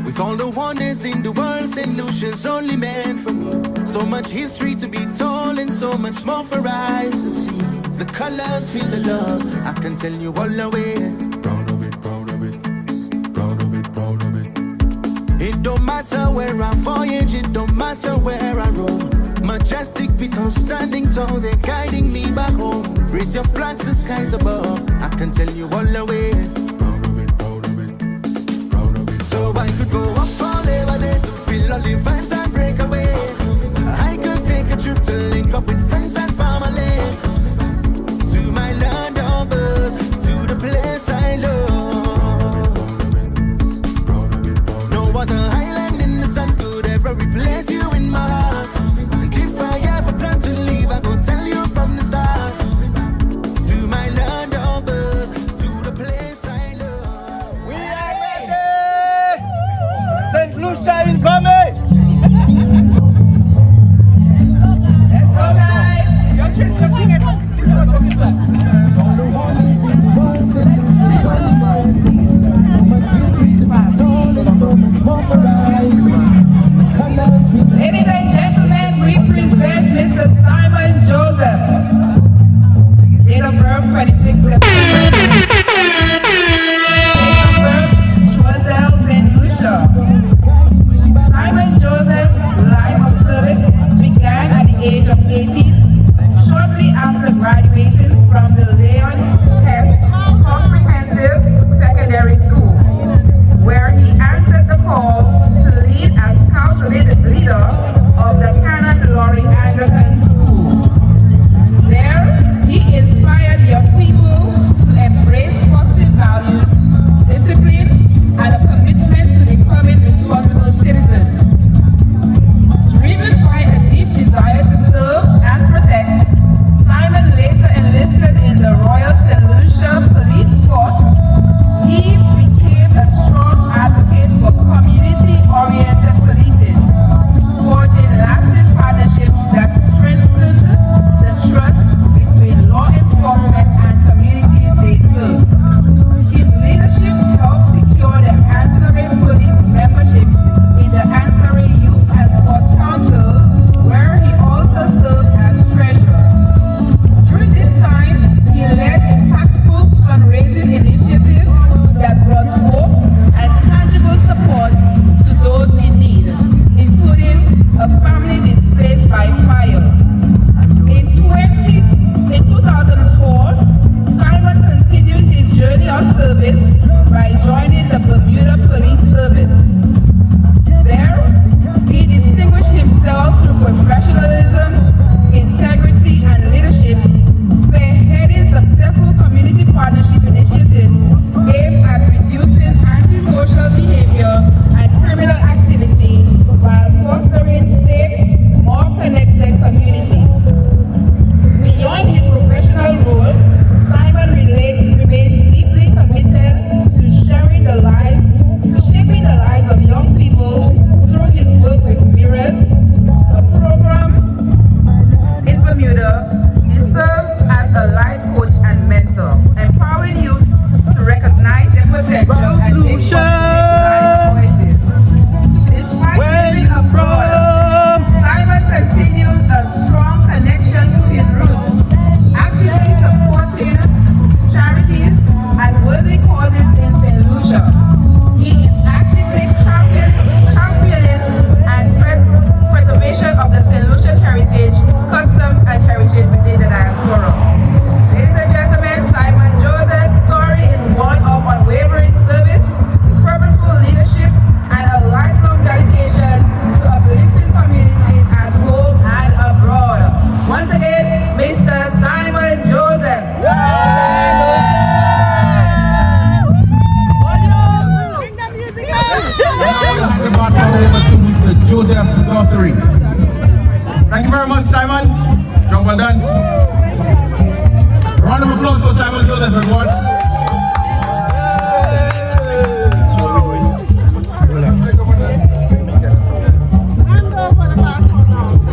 With all the wonders in the world, St. Lucian's only meant for me. So much history to be told and so much more for eyes to see. The colors feel the love, I can tell you all the way. Proud of it, proud of it, proud of it, proud of it. It don't matter where I voyage, it don't matter where I roam. Majestic Baton standing tall, they're guiding me back home. Raise your flags, the skies above, I can tell you all the way. Proud of it, proud of it, proud of it. So I could go up forever there to feel all the vibes and break away. I could take a trip to link up with friends and family. To my land of birth, to the place I love. No other island in the sun could ever replace you in my heart. And if I ever plan to leave, I go tell you from the start. To my land of birth, to the place I love. We are ready! St. Lucian is coming! Let's go, guys! Don't change your thing and think about walking back. Ladies and gentlemen, we present Mr. Simon Joseph. Date of birth 26 September. Date of birth Choiseul St. Lucia. Simon Joseph's life of service began at the age of 18, shortly after graduating from the Leon Hess Comprehensive Secondary School, where he answered the call to lead as scout leader of the Canon Laurie Anglican School. There, he inspired young people to embrace positive values, discipline, and a commitment to becoming responsible citizens. Driven by a deep desire to serve and protect, Simon later enlisted in the Royal St. Lucia Police Force. He became a strong advocate for community-oriented policing, forging lasting partnerships that strengthened the trust between law enforcement and communities they serve. His leadership helped secure the ancillary police membership in the Ancillary Youth and Sports Council, where he also served as treasurer. During this time, he led impactful fundraising initiatives that brought hope and tangible support to those in need, including a family displaced by fire. In 2004, Simon continued his journey of service by joining the Bermuda Police Service. There, he distinguished himself through professionalism, integrity, and leadership, spearheading successful community partnership initiatives aimed at reducing antisocial behavior and criminal activity while fostering safe, more connected communities. Beyond his professional role, Simon remains deeply committed to shaping the lives of young people through his work with Mirrors, a program in Bermuda. He serves as a life coach and mentor, empowering youth to recognize their potential and make positive life choices. Despite living abroad, Simon continues a strong connection to his roots, actively supporting charities and worthy causes in St. Lucia. He is actively championing and preservation of the St. Lucian heritage, customs, and heritage within the diaspora. Ladies and gentlemen, Simon Joseph's story is one of unwavering service, purposeful leadership, and a lifelong dedication to uplifting communities at home and abroad. Once again, Mr. Simon Joseph. Mr. Joseph Glossary. Thank you very much, Simon. Job well done. Round of applause for Simon Joseph, everyone.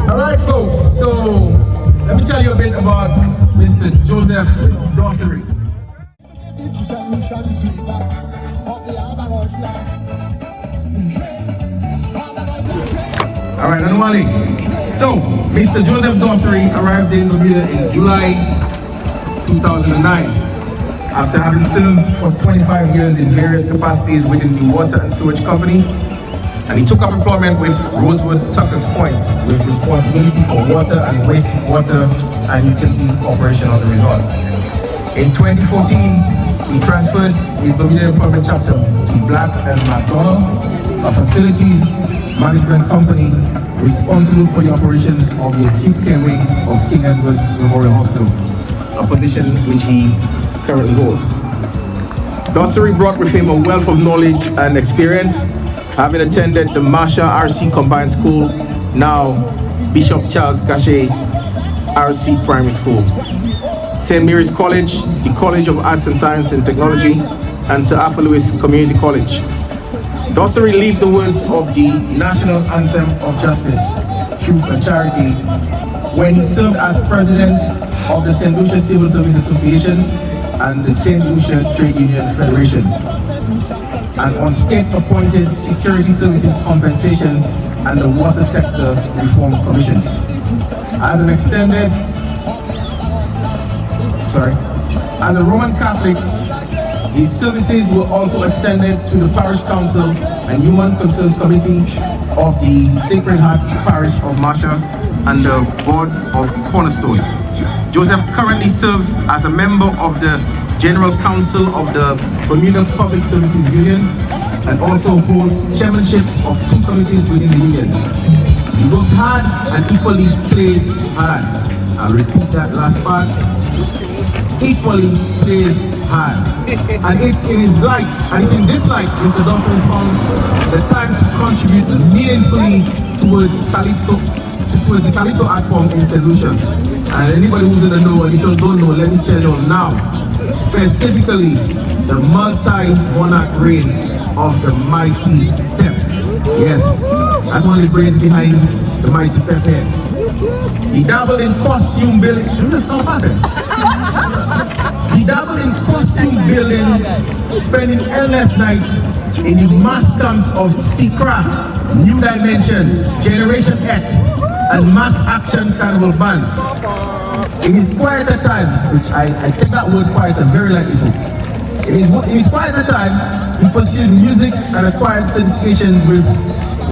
All right, folks. So let me tell you a bit about Mr. Joseph Glossary. St. Lucian, of the Avalanche. All right, Anwali. So, Mr. Joseph Dossery arrived in Bermuda in July 2009 after having served for 25 years in various capacities within the Water and Sewage Company, and he took up employment with Rosewood Tuckers Point with responsibility for water and wastewater and utilities operation on the resort. In 2014, he transferred his Bermuda employment chapter to Black and McDonald, a facilities management company responsible for the operations of the acute care wing of King Edward Memorial Hospital, a position which he currently holds. Dossery brought with him a wealth of knowledge and experience, having attended the Marsha RC Combined School, now Bishop Charles Gachet RC Primary School, St. Mary's College, the College of Arts and Science and Technology, and Sir Arthur Lewis Community College. Dossery lived the words of the National Anthem of Justice, Truth and Charity when he served as president of the St.Lucian Civil Service Association and the St. Lucia Trade Union Federation, and on state-appointed security services compensation and the water sector reform commissions. As a Roman Catholic, his services were also extended to the Parish Council and Human Concerns Committee of the Sacred Heart Parish of Marsha and the Board of Cornerstone. Joseph currently serves as a member of the General Council of the Bermuda Public Services Union and also holds chairmanship of 2 committees within the union. He works hard and equally plays hard. I'll repeat that last part. Equally plays hard. And it's in his life, and it's in this life, Mr. Dossery found the time to contribute meaningfully towards the Calypso art form in St. Lucian. And anybody who's in the know, and if you don't know, let me tell you now, specifically the multi-monarch reign of the mighty Pep. Yes, that's one of the brains behind the mighty Pep here. He dabbled in costume building. He dabbled in costume building, spending endless nights in the mass camps of Secra, New Dimensions, Generation X, and Mass Action Carnival bands. In his quieter time, which I take that word quieter very lightly, folks. In his quieter time, he pursued music and acquired certifications with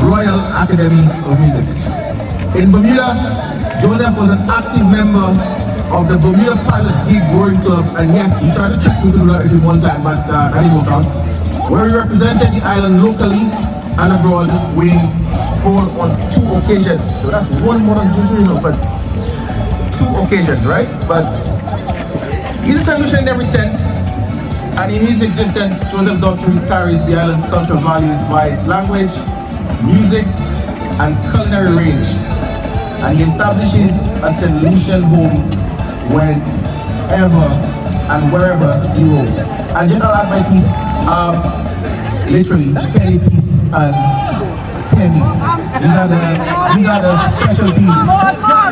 Royal Academy of Music. In Bermuda, Joseph was an active member of the Bermuda Pilot Gig Rowing Club, and yes, he tried to trick me to do that with him one time, but that didn't work out, where he represented the island locally and abroad, winning gold on 2 occasions. So that's one more than Juju, you know, but 2 occasions, right? But he's a solution in every sense, and in his existence, Joseph Dossery carries the island's cultural values via its language, music, and culinary range, and he establishes a St. Lucian home whenever and wherever he roams. And just I'll add my piece, literally penny piece and penny. These are the specialties.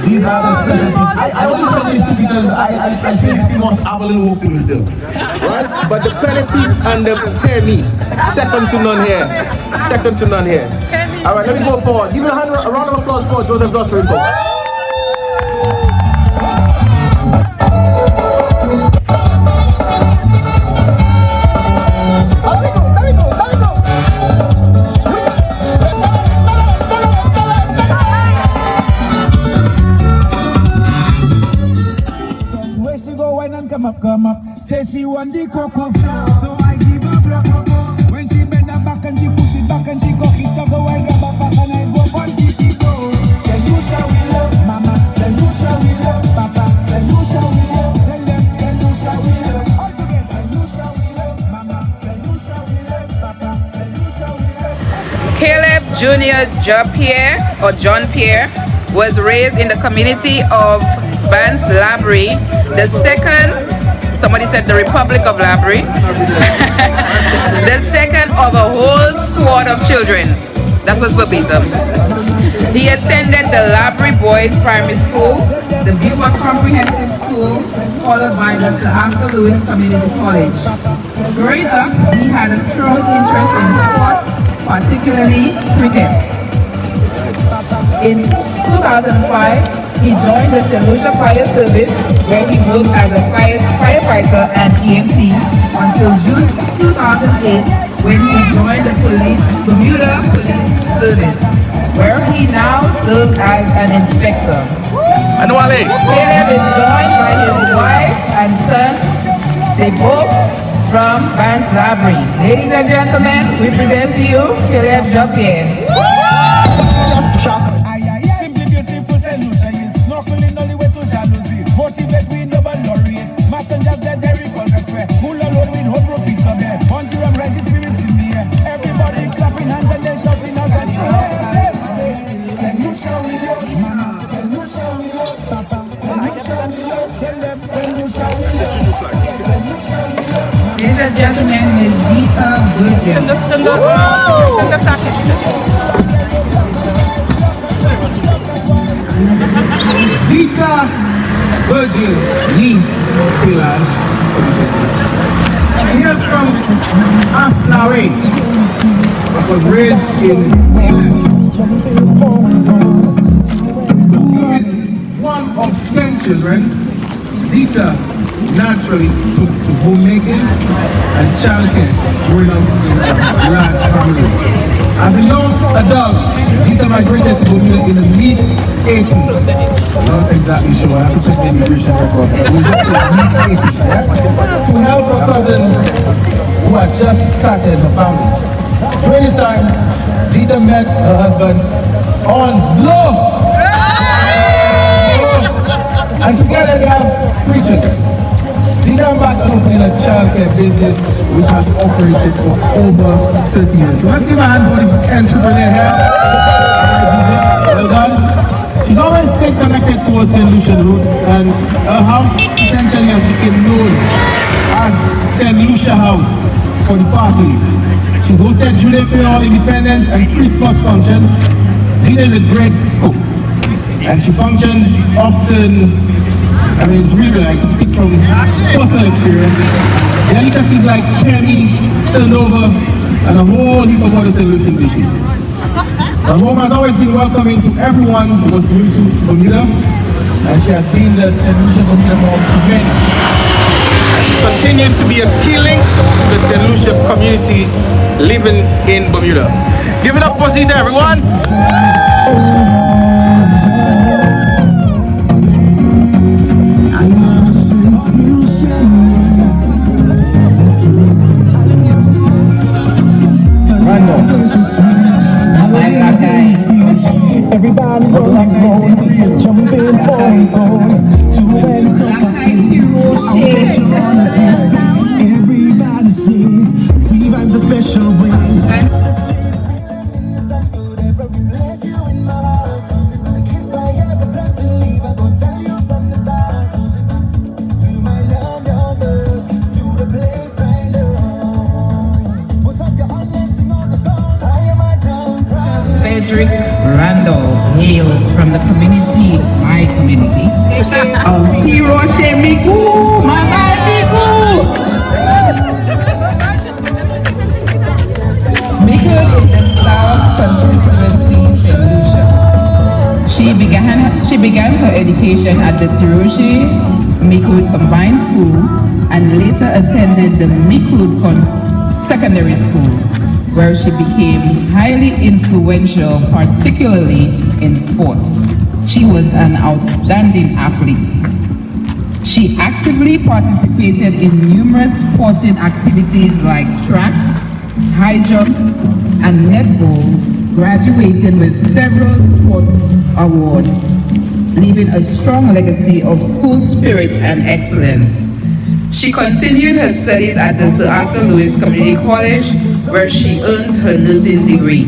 These are the specialties. I only say this too because I think Simon's have a little work to do still. Right? But the penny piece and the penny, second to none here. Second to none here. All right, let me go forward. Give me a round of applause for Joseph Dossery, folks. Come up, say she want the cocoa, so I give her black cocoa. When she bend her back and she push it back and she go it up, so I grab her back and I go on the go. St. Lucia we love, mama. St. Lucia we love, papa. St. Lucia we love, tell them St. Lucia we love. All together, St. Lucia we love, mama. St. Lucia we love, papa. St. Lucia we love. Caleb Jr. John Pierre was raised in the community of Vance Labrie, the second, somebody said the Republic of Labrie, the second of a whole squad of children. That was verbatim. He attended the Labrie Boys Primary School, the Beaufort Comprehensive School, followed by the Sir Arthur Lewis Community College. Growing up, he had a strong interest in sports, particularly cricket. In 2005, he joined the St.Lucian Fire Service, where he worked as a firefighter and EMT until June 2008, when he joined the Bermuda Police Service, where he now serves as an inspector. Caleb is joined by his wife and son. They both from Vance Library. Ladies and gentlemen, we present to you Caleb Jean-Pierre. Simply beautiful St.Lucian, you snorkeling all the way to Jalousie. Motivate with double laureates. Messengers that they recall that's where. Full alone with hope repeats of them. Bunch of rising spirits in the air. Everybody clapping hands and then shouting out at the air. St.Lucian we love, mama. St.Lucian we love, papa. St.Lucian we love, tell them. St.Lucian we love. Ladies and gentlemen, Ms. Zita Burgess. Zita Virgil Lee Village. He is from Aslawe, but was raised in England. With one of 10 children, Zita naturally took to homemaking and childcare growing up in a large family. As a young adult, Zita migrated to Bermuda in the mid-80s. I'm not exactly sure, I have to check the immigration record. It was just the mid-80s, yeah? To help her cousin who had just started her family. During this time, Zita met her husband on slow. And together they have 3 children. Zita and Baton opened a childcare business which has operated for over 30 years. So let's give a hand for this entrepreneur here. Well done. She's always stayed connected to her St. Lucian roots, and her house essentially has become known as St. Lucia House for the parties. She's hosted Jubilee Creole Independence and Christmas functions. Zita is a great cook, and she functions often. I mean, it's really like, speak from personal experience. Delicacies like penny, turnover, and a whole heap of other St. Lucian dishes. Her home has always been welcoming to everyone who was new to Bermuda, and she has been the St. Lucian Bermuda mom to many. And she continues to be appealing to the St. Lucia community living in Bermuda. Give it up for Zita, everyone! Everybody's on the road, jumping for gold. To any everybody sing, we vibe the special way. Frederick Randall hails from the community, my community, of Tiroshe Miku, Mama Miku. Miku in the South constituency, St. Lucia. She began her education at the Tiroshe Miku Combined School and later attended the Miku Secondary School, where she became highly influential, particularly in sports. She was an outstanding athlete. She actively participated in numerous sporting activities like track, high jump, and netball, graduating with several sports awards, leaving a strong legacy of school spirit and excellence. She continued her studies at the Sir Arthur Lewis Community College, where she earned her nursing degree.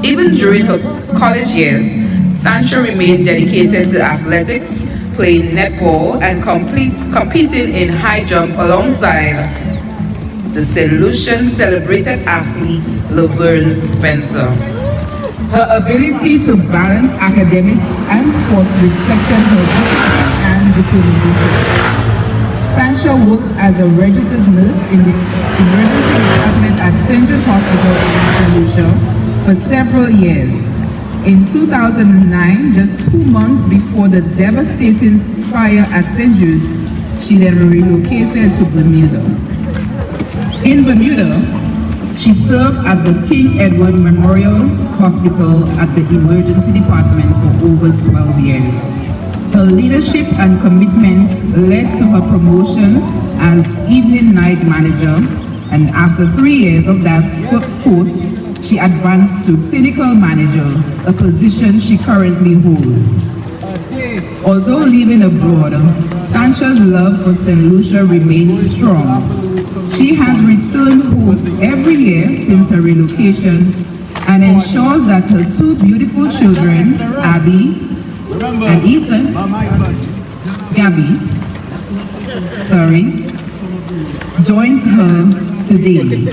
Even during her college years, Sancho remained dedicated to athletics, playing netball and competing in high jump alongside the St. Lucian celebrated athlete Laverne Spencer. Her ability to balance academics and sports reflected her discipline and determination. Sancho worked as a registered nurse in the emergency department at St. John's Hospital in St. Lucia for several years. In 2009, just 2 months before the devastating fire at St. Jude, she then relocated to Bermuda. In Bermuda, she served at the King Edward Memorial Hospital at the Emergency Department for over 12 years. Her leadership and commitment led to her promotion as evening night manager, and after 3 years of that post, she advanced to clinical manager, a position she currently holds. Although living abroad, Sancha's love for St. Lucia remains strong. She has returned home every year since her relocation and ensures that her 2 beautiful children, Abby and Ethan, joins her today.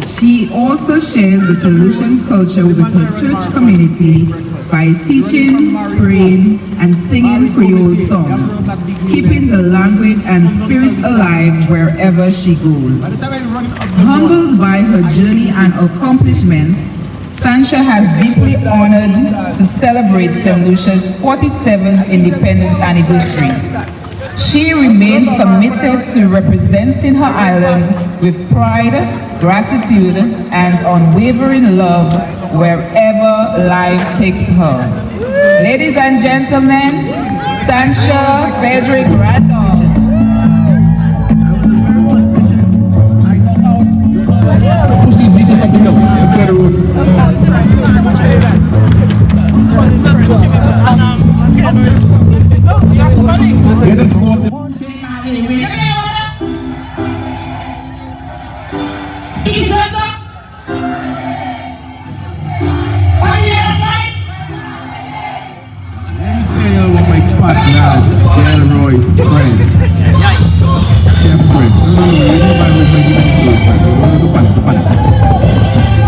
She also shares the St. Lucian culture with her church community by teaching, praying, and singing Creole songs, keeping the language and spirit alive wherever she goes. Humbled by her journey and accomplishments, Sancha has deeply honored to celebrate St. Lucia's 47th independence anniversary. She remains committed to representing her island with pride, gratitude, and unwavering love wherever life takes her. Ladies and gentlemen, Sancha Frederick Baton. Push these vehicles up the hill to clear the road. Get it from partner, Delroy friend. Chef friend.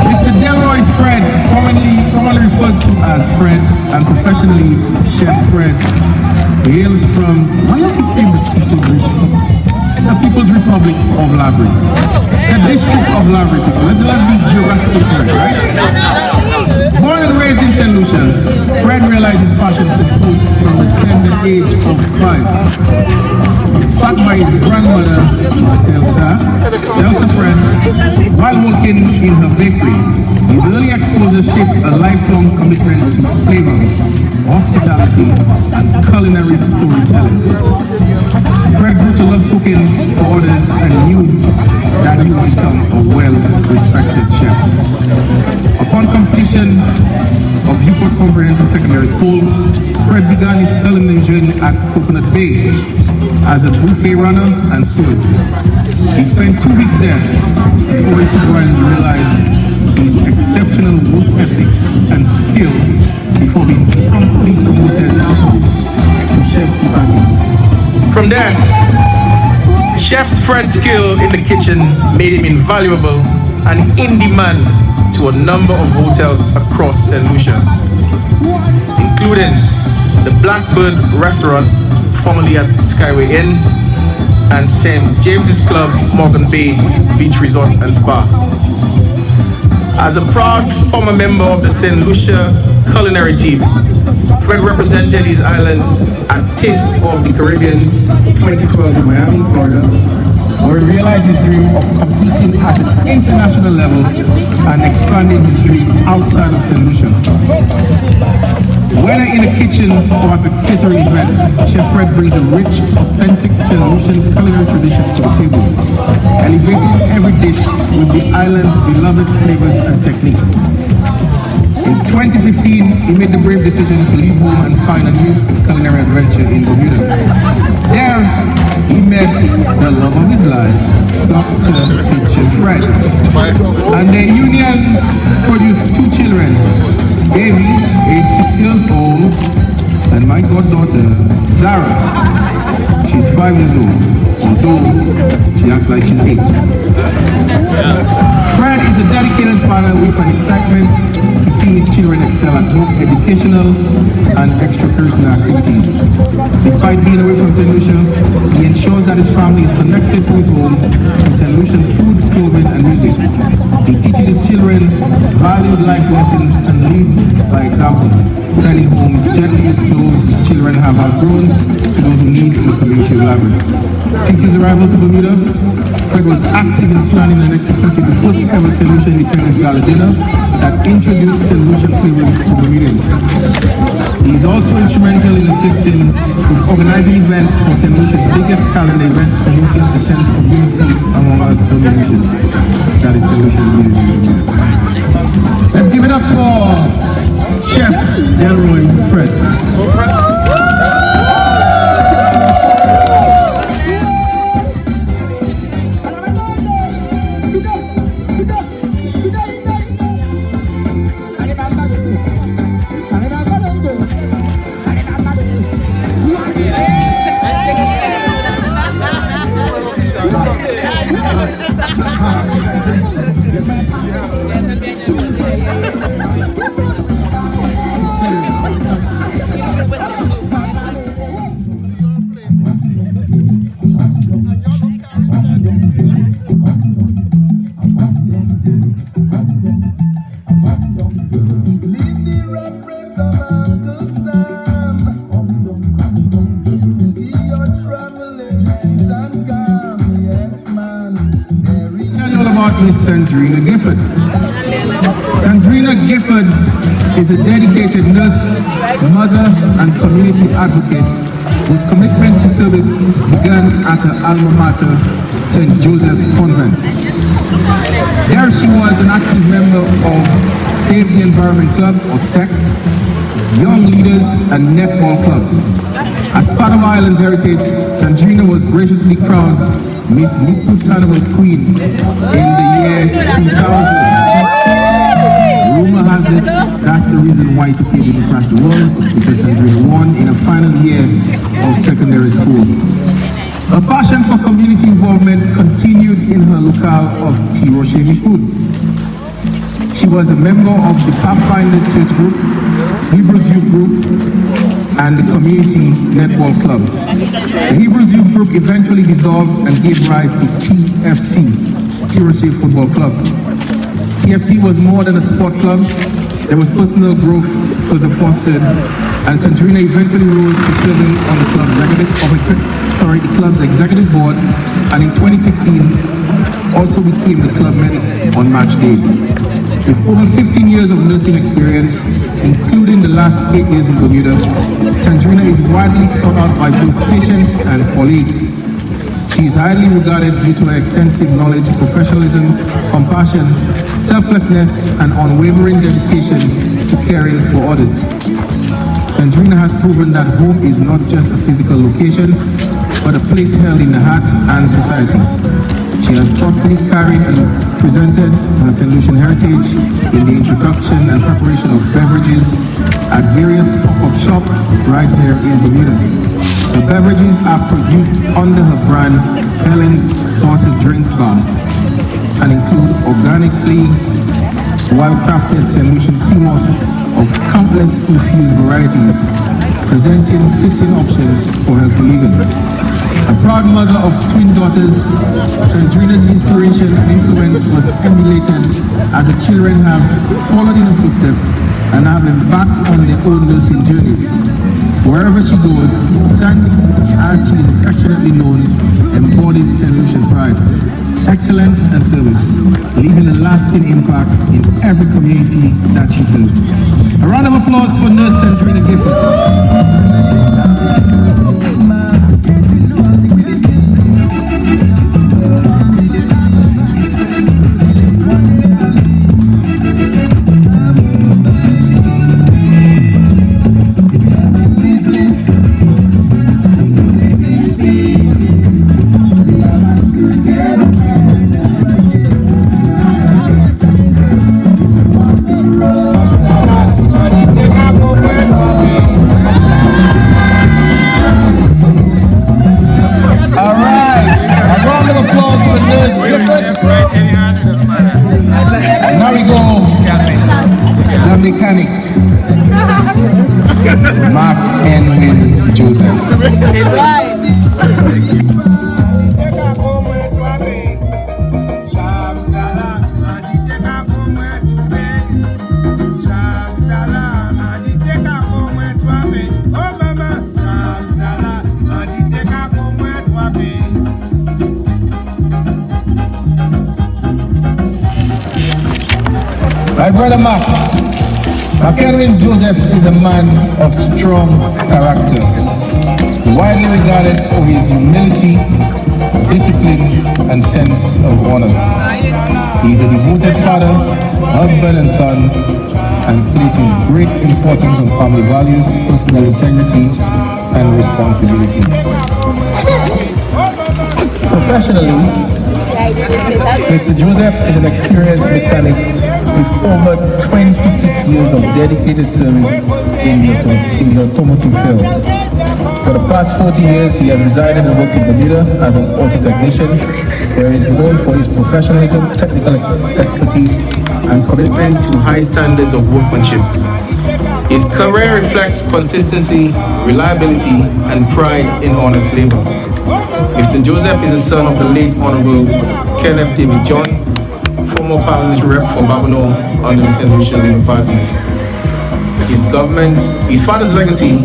Mr. Delroy Fred, commonly referred to as Fred and professionally Chef Fred, hails from the People's Republic of Labrador. The District of Labrador. Let's be geographically correct, right? Born and raised in St. Lucian, Fred realized his passion for food from the tender age of 5. Inspired by his grandmother, Elsa Fred, while working in her bakery. His early exposure shaped a lifelong commitment to flavor, hospitality, and culinary storytelling. Fred grew to love cooking for others and knew that he would become a well-respected chef. Upon completion of Newport Comprehensive Secondary School, Fred began his culinary journey at Coconut Bay as a buffet runner and steward. He spent 2 weeks there before his supervisor realized his exceptional work ethic and skill before being promptly promoted to chef capacity. From there, Chef Fred's skill in the kitchen made him invaluable and in demand to a number of hotels across St. Lucia, including the Blackbird Restaurant, formerly at Skyway Inn, and St. James's Club, Morgan Bay Beach Resort and Spa. As a proud former member of the St. Lucia culinary team, Fred represented his island at Taste of the Caribbean 2012 in Miami, Florida, where he realized his dream of competing at an international level and expanding his dream outside of St. Lucia. Whether in a kitchen or at a catering event, Chef Fred brings a rich, authentic St. Lucian culinary tradition to the table, elevating every dish with the island's beloved flavors and techniques. In 2015, he made the brave decision to leave home and find a new culinary adventure in Bermuda. There, he met the love of his life, Dr. Kitchen Fred. And their union produced 2 children, Amy, age 6 years old, and my goddaughter, Zara. She's 5 years old, although she acts like she's 8. Fred is a dedicated father with an excitement to see his community's children excel at both educational and extracurricular activities. Despite being away from St. Lucian, he ensures that his family is connected to his home through St. Lucian food, clothing, and music. He teaches his children valued life lessons and leads by example, sending home gently used clothes his children have outgrown to those who need in the community of Labyrinth. Since his arrival to Bermuda, Fred was active in planning and executing the first ever St. Lucian Independence Gala dinner that introduced St. Lucian flavors to Bermudians. He is also instrumental in assisting with organizing events for St. Lucian's biggest calendar event, promoting a sense of unity among us Bermudians. That is St. Lucian Bermuda. Let's give it up for Chef Delroy Fred. Miss Sandrina Gifford. Sandrina Gifford is a dedicated nurse, mother, and community advocate whose commitment to service began at her alma mater, St. Joseph's Convent. There she was an active member of Save the Environment Club, or STEC, Young Leaders, and netball clubs. As part of Ireland's heritage, Sandrina was graciously crowned Miss Liquid Carnival Queen in the year 2000. Rumor has it that's the reason why Tokia didn't crash the world, because Sandrina won in a final year of secondary school. Her passion for community involvement continued in her locale of T. Roche Mikud. She was a member of the Pathfinders Church Group, Hebrews Youth Group, and the Community Netball Club. The Hebrews Youth Group eventually dissolved and gave rise to TFC, T. Roche Football Club. TFC was more than a sport club. There was personal growth further fostered, and Sandrina eventually rose to serving on the club's executive board, and in 2016 also became the club medic on match days. With over 15 years of nursing experience, including the last 8 years in Bermuda, Sandrina is widely sought out by both patients and colleagues. She is highly regarded due to her extensive knowledge, professionalism, compassion, selflessness, and unwavering dedication to caring for others. Sandrina has proven that home is not just a physical location, but a place held in the heart and society. She has thoughtfully carried and presented her St. Lucian heritage in the introduction and preparation of beverages at various pop-up shops right here in Bermuda. The beverages are produced under her brand Helen's Daughter Drink Bar and include organically well-crafted St. Lucian sea moss of countless infused varieties, presenting fitting options for healthy living. A proud mother of twin daughters, Sandrina's inspiration and influence was emulated as the children have followed in her footsteps and have embarked on their own nursing journeys. Wherever she goes, Sandy, as she is affectionately known, embodies St. Lucian pride, excellence and service, leaving a lasting impact in every community that she serves. A round of applause for Nurse Sandrina Gifford. mechanic, Mark Henry Joseph. My brother Mark Henry Joseph is a man of strong character, widely regarded for his humility, discipline, and sense of honor. He is a devoted father, husband, and son, and places great importance on family values, personal integrity, and responsibility. Professionally, Mr. Joseph is an experienced mechanic with over 26 years of dedicated service in the automotive field. For the past 40 years, he has resided and worked in Bermuda as an auto technician, where he is known for his professionalism, technical expertise, and commitment to high standards of workmanship. His career reflects consistency, reliability, and pride in honest labor. Mr. Joseph is the son of the late Honorable Kenneth David John, former parliamentary rep for Baton under the St.Lucian Labour Party. His father's legacy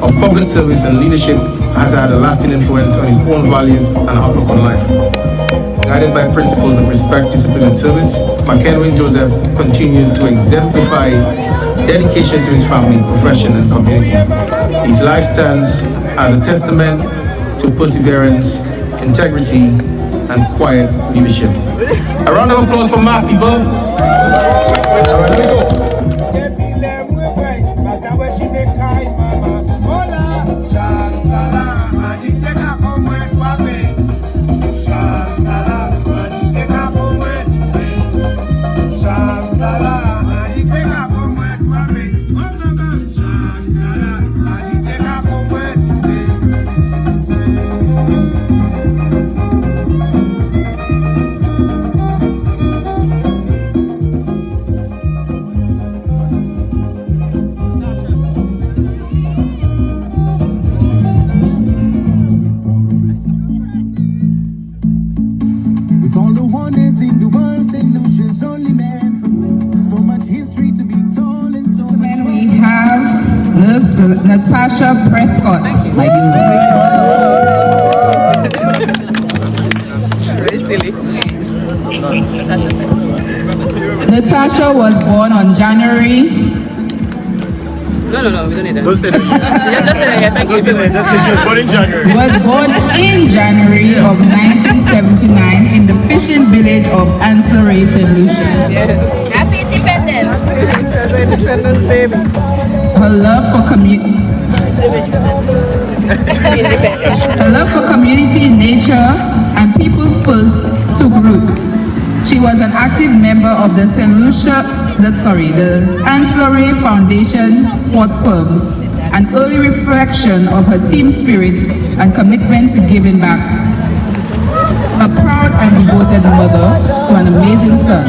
of public service and leadership has had a lasting influence on his own values and outlook on life. Guided by principles of respect, discipline, and service, McHenry Joseph continues to exemplify dedication to his family, profession, and community. His life stands as a testament to perseverance, integrity, and quiet leadership. A round of applause for Mark, people. All right, let me go. All the wonders in the world, St.Lucian's only man for me. So much history to be told and so much. Then we have Miss Natasha Prescott, my Very silly. Natasha was born on January. No, we don't need that. Don't say that. Just say that. Thank you. Don't say that. Just say she was born in January. Was born in January of 1979 in the fishing village of St. Lucian. Happy Independence. Independence, baby. Her love for community. Her love for community, nature, and people first took roots. She was an active member of the Ancillary Foundation Sports Club, an early reflection of her team spirit and commitment to giving back. A proud and devoted mother to an amazing son,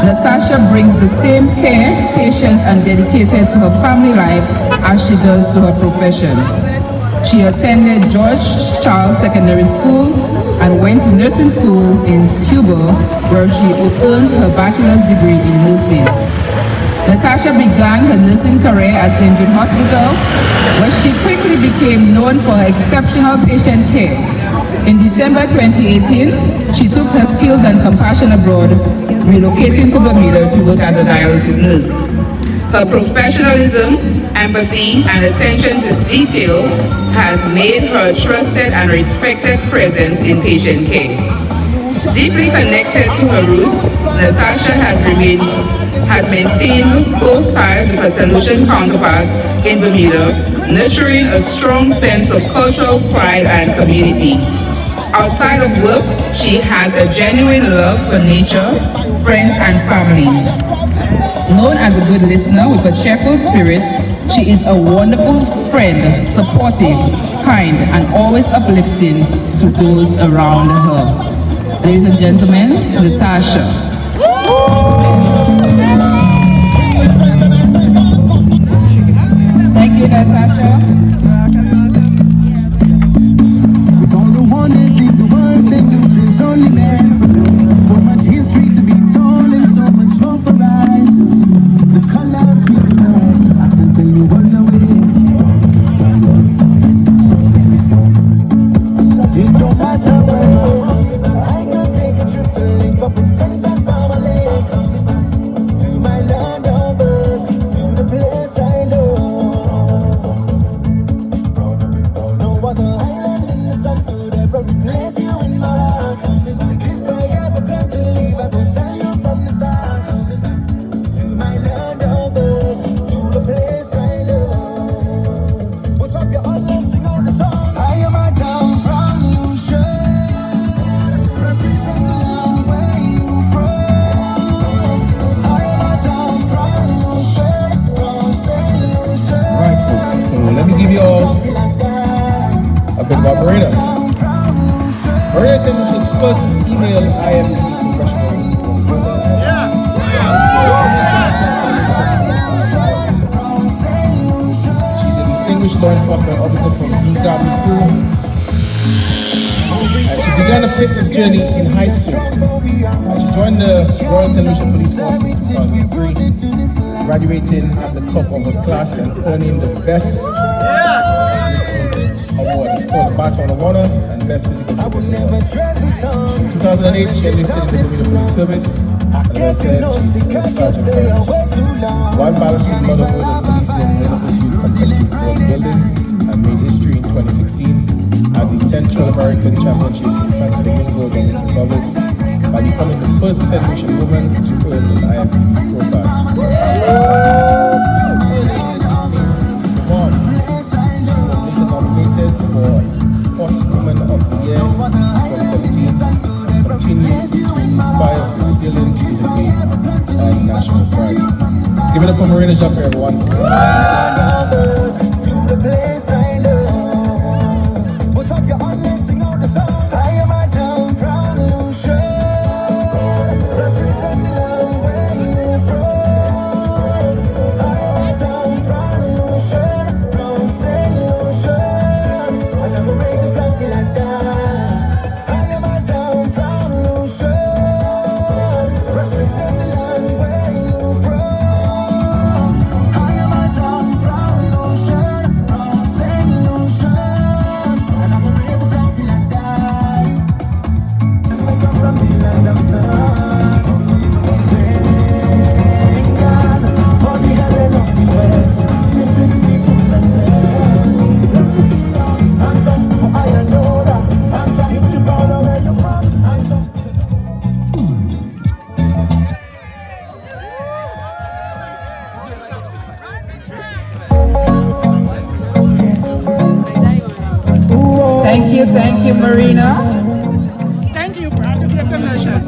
Natasha brings the same care, patience, and dedication to her family life as she does to her profession. She attended George Charles Secondary School and went to nursing school in Cuba, where she earned her bachelor's degree in nursing. Natasha began her nursing career at St. Jude Hospital, where she quickly became known for her exceptional patient care. In December 2018, she took her skills and compassion abroad, relocating to Bermuda to work as a dialysis nurse. Her professionalism, empathy, and attention to detail have made her a trusted and respected presence in patient care. Deeply connected to her roots, Natasha has maintained close ties with her St.Lucian counterparts in Bermuda, nurturing a strong sense of cultural pride and community. Outside of work, she has a genuine love for nature, friends, and family. Known as a good listener with a cheerful spirit, she is a wonderful friend, supportive, kind, and always uplifting to those around her. Ladies and gentlemen, Natasha. bit about Marina. Marina St. Lucian's first female IMD professional. She's a distinguished law enforcement officer from BW. And she began a fitness journey in high school. And she joined the Royal St.Lucian Police Force in 2003, graduating at the top of her class and earning the best award. It's called the Baton Award and Best Physical Fitness Award. In 2008, she enlisted in the Bermuda Police Service. And as I said, she's a sergeant first. While balancing motherhood and policing, Marina pursued competitive bodybuilding and made history in 2016 at the Central American Championship in Santo Domingo, Dominican Republic, by becoming the first St. Lucian woman to earn an IMP profile. Nominated for Sportswoman of the Year 2017, continues to inspire resilience, discipline, and national pride. Give it up for Marina Shop, everyone. Thank you, Marina. Thank you, proud to be a St.Lucian.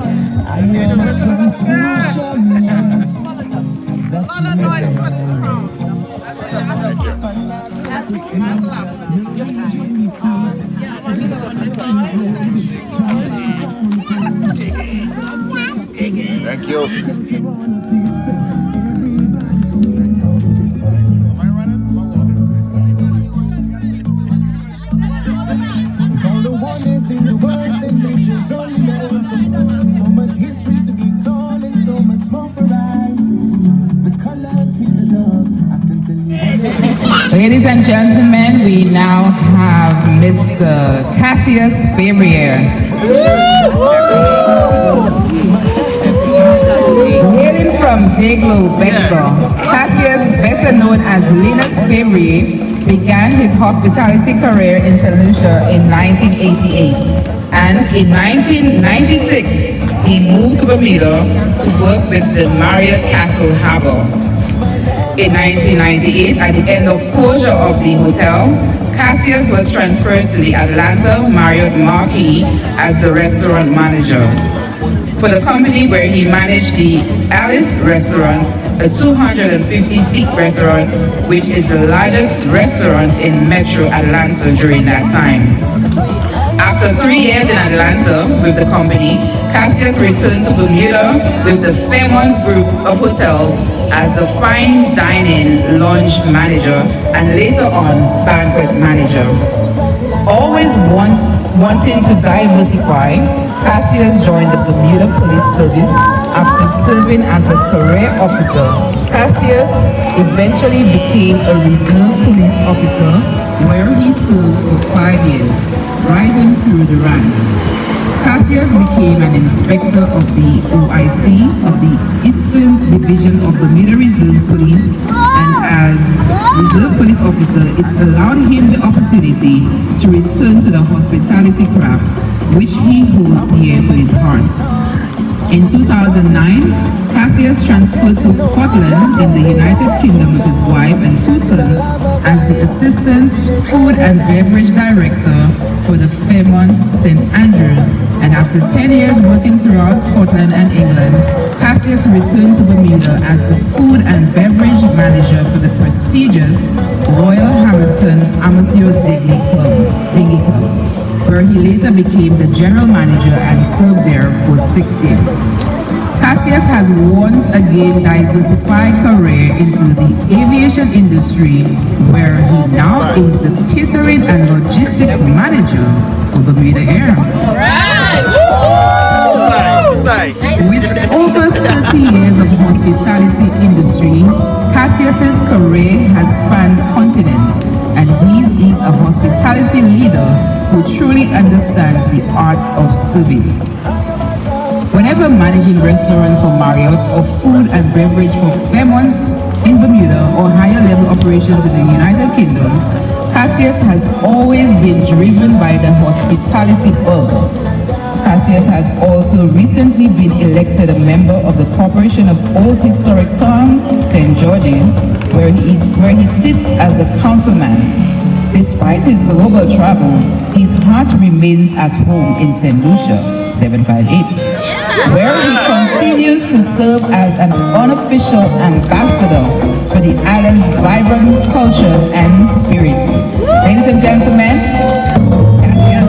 A lot of noise for this round. That's Thank you. Ladies and gentlemen, we now have Mr. Cassius Fabrier. Hailing from Deglo, Bexar, Cassius, better known as Linus Fabrier, began his hospitality career in St. Lucia in 1988. And in 1996, he moved to Bermuda to work with the Marriott Castle Harbor. In 1998, at the end of closure of the hotel, Cassius was transferred to the Atlanta Marriott Marquis as the restaurant manager for the company, where he managed the Alice Restaurant, a 250-seat restaurant, which is the largest restaurant in Metro Atlanta during that time. After 3 years in Atlanta with the company, Cassius returned to Bermuda with the Fairmont Group of Hotels as the fine dining lounge manager and later on banquet manager. Always wanting to diversify, Cassius joined the Bermuda Police Service after serving as a career officer. Cassius eventually became a reserve police officer, where he served for 5 years, rising through the ranks. Cassius became an inspector of the OIC of the Eastern Division of Bermuda Reserve Police, and as Reserve Police Officer, it allowed him the opportunity to return to the hospitality craft, which he holds dear to his heart. In 2009, Cassius transferred to Scotland in the United Kingdom with his wife and 2 sons as the Assistant Food and Beverage Director for the Fairmont St. Andrews, and after 10 years working throughout Scotland and England, Cassius returned to Bermuda as the Food and Beverage Manager for the prestigious Royal Hamilton Amateur Dignity Club. Dinghy Club, where he later became the general manager and served there for 6 years. Cassius has once again diversified career into the aviation industry, where he now is the catering and logistics manager for Bermuda Air. With over 30 years of hospitality industry, Cassius's career has spanned continents, and he is a hospitality leader who truly understands the art of service. Whenever managing restaurants for Marriott or food and beverage for Fairmont in Bermuda or higher level operations in the United Kingdom, Cassius has always been driven by the hospitality bug. Cassius has also recently been elected a member of the Corporation of Old Historic Town, St. George's, where he sits as a councilman. Despite his global travels, his heart remains at home in St. Lucia, 758, where he continues to serve as an unofficial ambassador for the island's vibrant culture and spirit. Ladies and gentlemen, Cassius.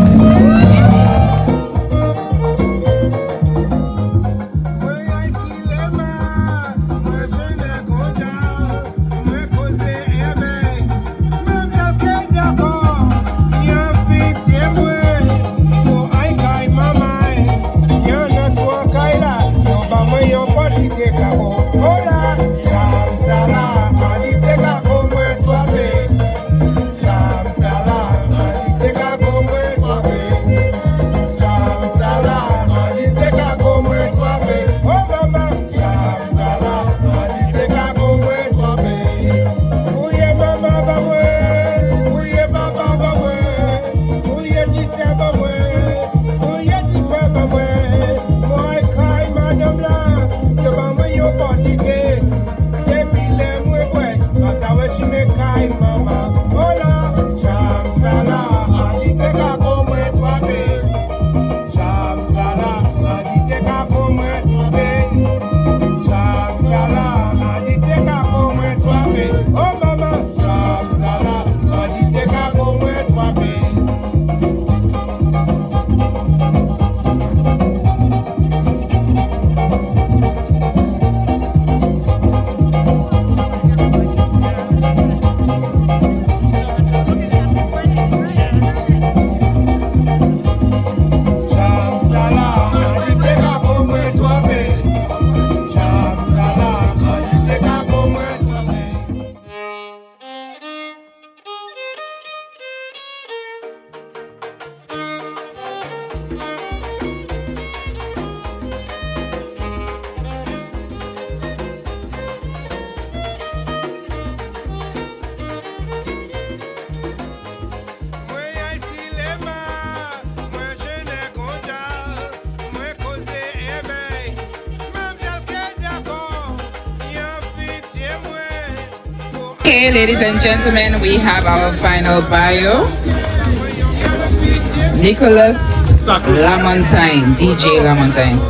Okay, ladies and gentlemen, we have our final bio. Nicholas Lamontine, DJ Lamontine.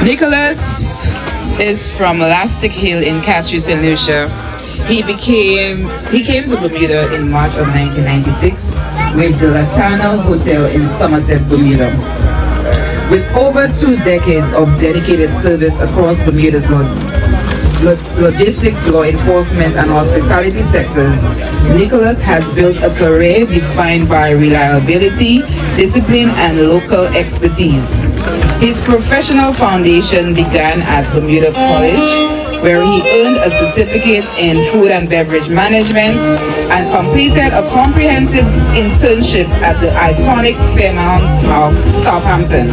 Nicholas is from Elastic Hill in Castro, St. Lucia. He came to Bermuda in March of 1996 with the Latana Hotel in Somerset, Bermuda. With over 2 decades of dedicated service across Bermuda's logistics, law enforcement, and hospitality sectors, Nicholas has built a career defined by reliability, discipline, and local expertise. His professional foundation began at Bermuda College, where he earned a certificate in food and beverage management and completed a comprehensive internship at the iconic Fairmont of Southampton.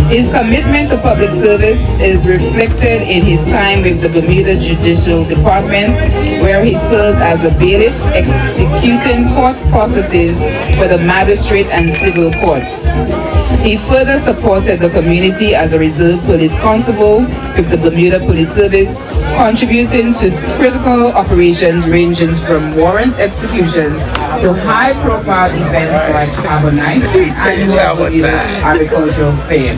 His commitment to public service is reflected in his time with the Bermuda Judicial Department, where he served as a bailiff executing court processes for the magistrate and civil courts. He further supported the community as a reserve police constable with the Bermuda Police Service, contributing to critical operations ranging from warrant executions to high-profile events like Harbour Nights and annual Bermuda Agricultural Fair.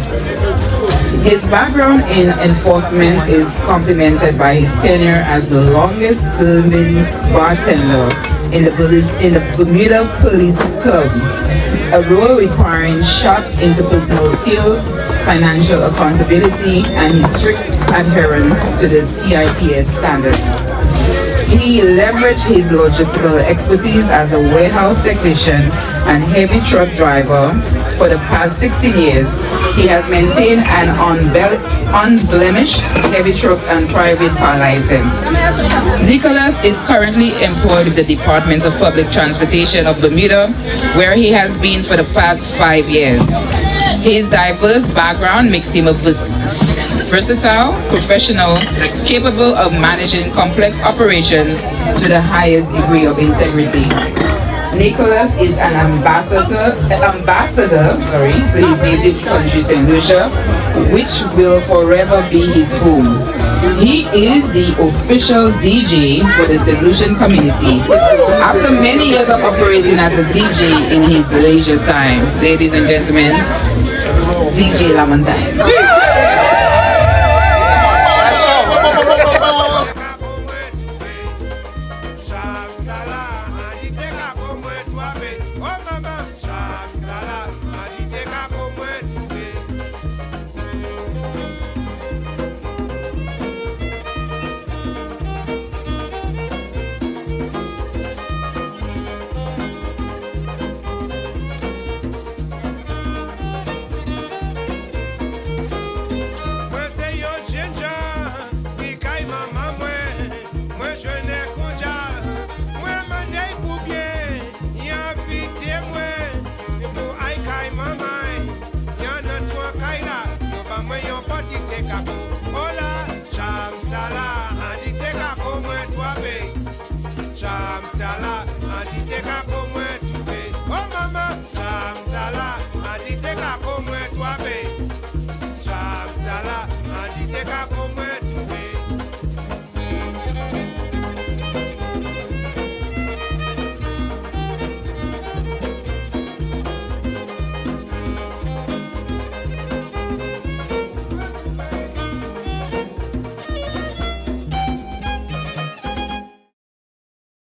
His background in enforcement is complemented by his tenure as the longest serving bartender in the Bermuda Police Club, a role requiring sharp interpersonal skills, financial accountability, and his strict adherence to the TIPS standards. He leveraged his logistical expertise as a warehouse technician and heavy truck driver. For the past 16 years, he has maintained an unblemished heavy truck and private car license. Nicholas is currently employed with the Department of Public Transportation of Bermuda, where he has been for the past 5 years. His diverse background makes him a versatile professional capable of managing complex operations to the highest degree of integrity. Nicholas is an ambassador to his native country, St. Lucia, which will forever be his home. He is the official DJ for the St. Lucian community. After many years of operating as a DJ in his leisure time, ladies and gentlemen, DJ Lamontine. Take